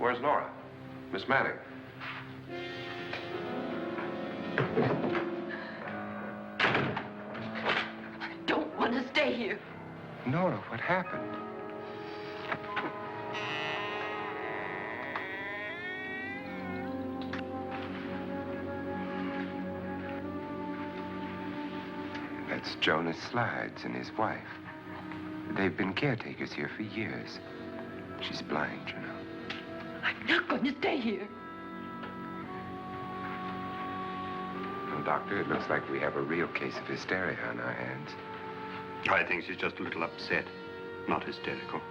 Where's Nora? Miss Manning. I don't want to stay here. Nora, what happened? That's Jonas Slides and his wife. They've been caretakers here for years. She's blind, you know. I'm not going to stay here. Well, Doctor, it looks like we have a real case of hysteria on our hands. I think she's just a little upset, not hysterical.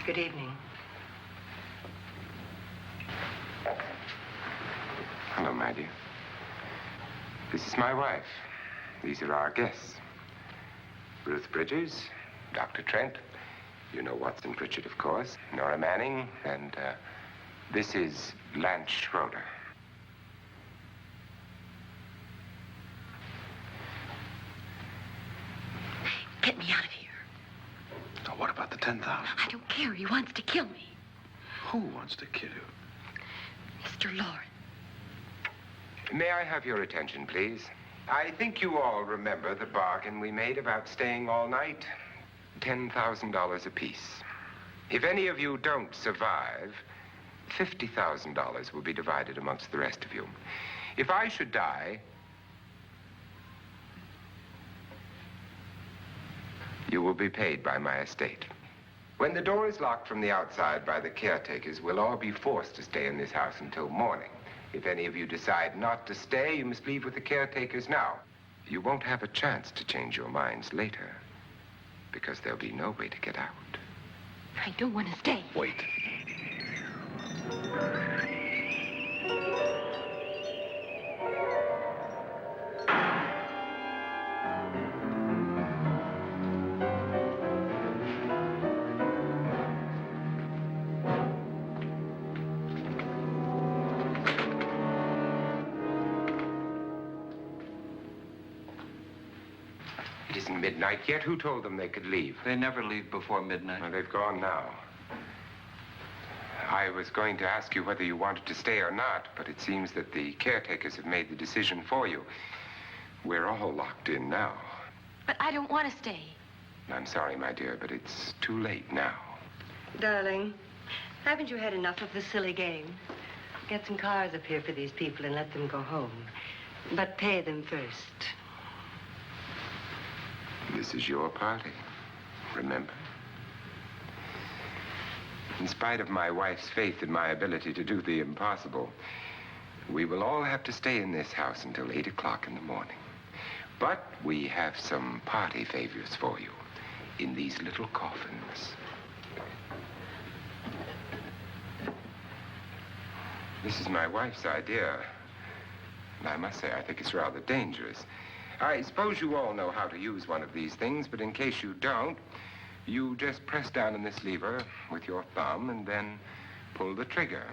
Good evening. Hello, my dear. This is my wife. These are our guests. Ruth Bridges, Dr. Trent. You know Watson Pritchard, of course. Nora Manning, and this is Lance Schroeder. Get me out of here. Now, what about the 10,000? I don't care. He wants to kill me. Who wants to kill you? Mr. Lawrence. May I have your attention, please? I think you all remember the bargain we made about staying all night. $10,000 apiece. If any of you don't survive, $50,000 will be divided amongst the rest of you. If I should die, you will be paid by my estate. When the door is locked from the outside by the caretakers, we'll all be forced to stay in this house until morning. If any of you decide not to stay, you must leave with the caretakers now. You won't have a chance to change your minds later, because there'll be no way to get out. I don't want to stay. Wait. It isn't midnight yet. Who told them they could leave? They never leave before midnight. Well, they've gone now. I was going to ask you whether you wanted to stay or not, but it seems that the caretakers have made the decision for you. We're all locked in now. But I don't want to stay. I'm sorry, my dear, but it's too late now. Darling, haven't you had enough of the silly game? Get some cars up here for these people and let them go home. But pay them first. This is your party, remember? In spite of my wife's faith in my ability to do the impossible, we will all have to stay in this house until 8 o'clock in the morning. But we have some party favors for you in these little coffins. This is my wife's idea. And I must say, I think it's rather dangerous. I suppose you all know how to use one of these things, but in case you don't, you just press down on this lever with your thumb and then pull the trigger.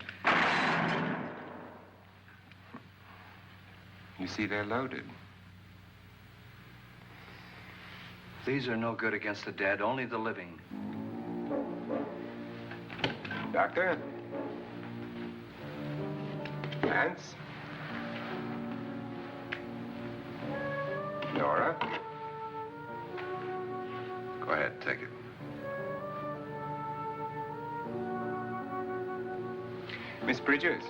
You see, they're loaded. These are no good against the dead, only the living. Doctor? Lance? Nora? Go ahead, take it. Miss Bridges?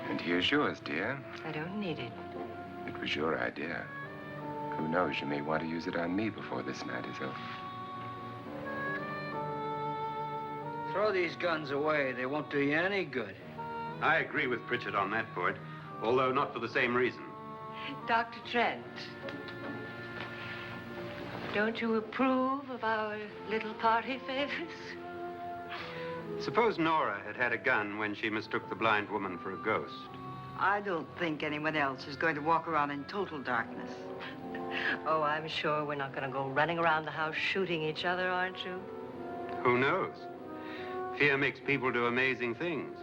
And here's yours, dear. I don't need it. It was your idea. Who knows, you may want to use it on me before this night is over. Throw these guns away. They won't do you any good. I agree with Pritchard on that point, although not for the same reason. Dr. Trent, don't you approve of our little party favors? Suppose Nora had had a gun when she mistook the blind woman for a ghost. I don't think anyone else is going to walk around in total darkness. Oh, I'm sure we're not going to go running around the house shooting each other, aren't you? Who knows? Fear makes people do amazing things.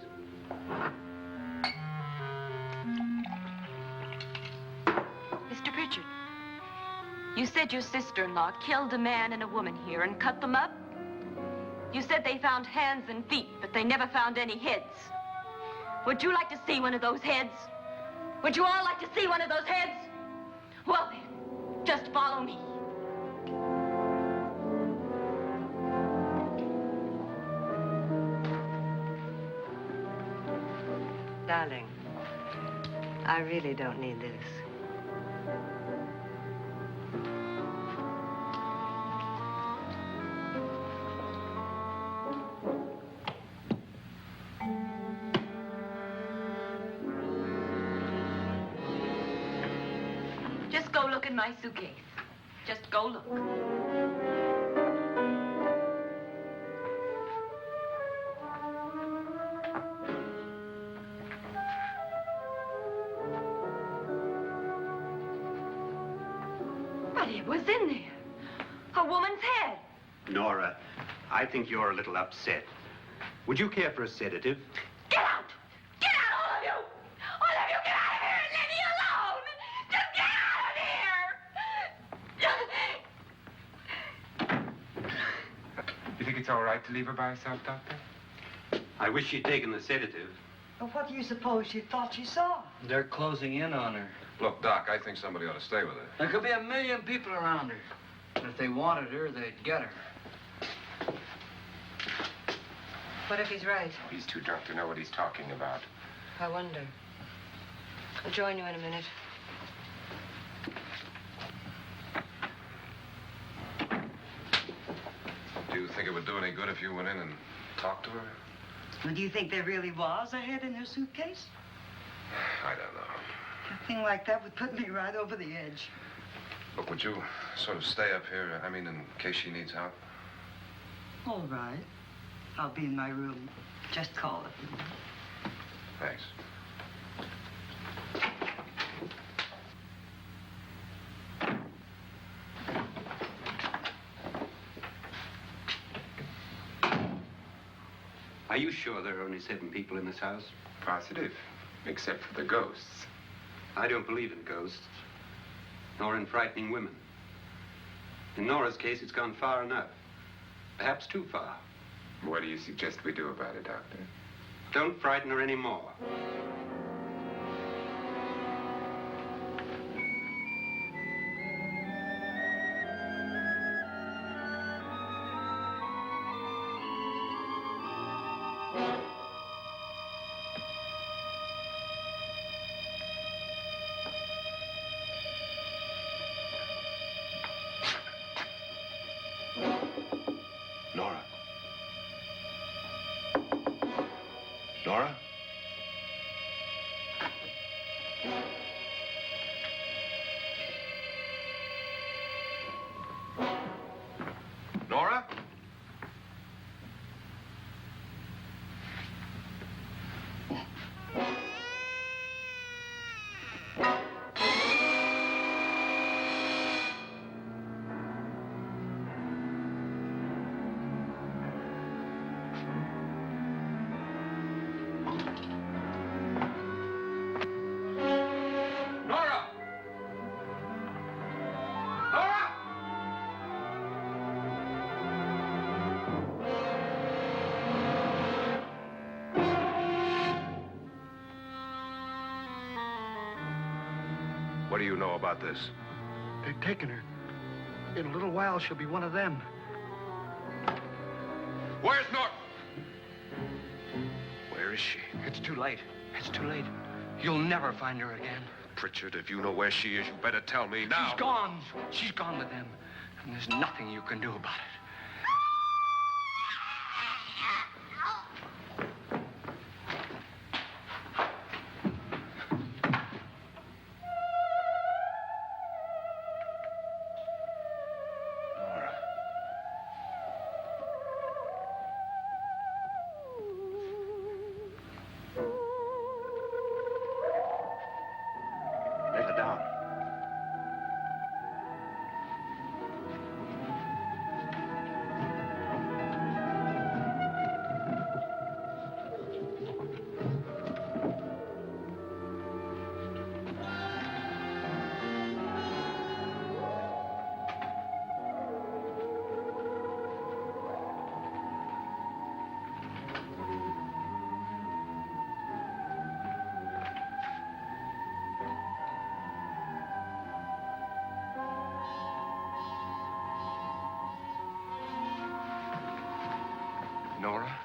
You said your sister-in-law killed a man and a woman here and cut them up? You said they found hands and feet, but they never found any heads. Would you like to see one of those heads? Would you all like to see one of those heads? Well then, just follow me. Darling, I really don't need this. Just go look in my suitcase. Just go look. But it was in there. A woman's head. Nora, I think you're a little upset. Would you care for a sedative? Get out! Get out, all of you! All of you, get out of here and leave me alone! Just get out of here! You think it's all right to leave her by herself, Doctor? I wish she'd taken the sedative. Well, what do you suppose she thought she saw? They're closing in on her. Look, Doc, I think somebody ought to stay with her. There could be 1,000,000 people around her. And if they wanted her, they'd get her. What if he's right? He's too drunk to know what he's talking about. I wonder. I'll join you in a minute. Do you think it would do any good if you went in and talked to her? Well, do you think there really was a head in her suitcase? I don't know. A thing like that would put me right over the edge. Look, would you sort of stay up here, I mean, in case she needs help? All right. I'll be in my room. Just call it. Thanks. Are you sure there are only 7 people in this house? Positive, except for the ghosts. I don't believe in ghosts, nor in frightening women. In Nora's case, it's gone far enough. Perhaps too far. What do you suggest we do about it, Doctor? Don't frighten her anymore. Nora? Nora? Nora? Nora! Nora! What do you know about this? They've taken her. In a little while, she'll be one of them. Where's Nora? Where is she? It's too late. It's too late. You'll never find her again. Pritchard, if you know where she is, you better tell me now. She's gone. She's gone with them. And there's nothing you can do about it. Nora. Let her down. Nora?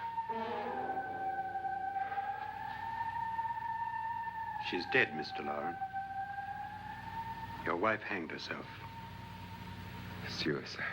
She's dead, Mr. Lauren. Your wife hanged herself. Suicide.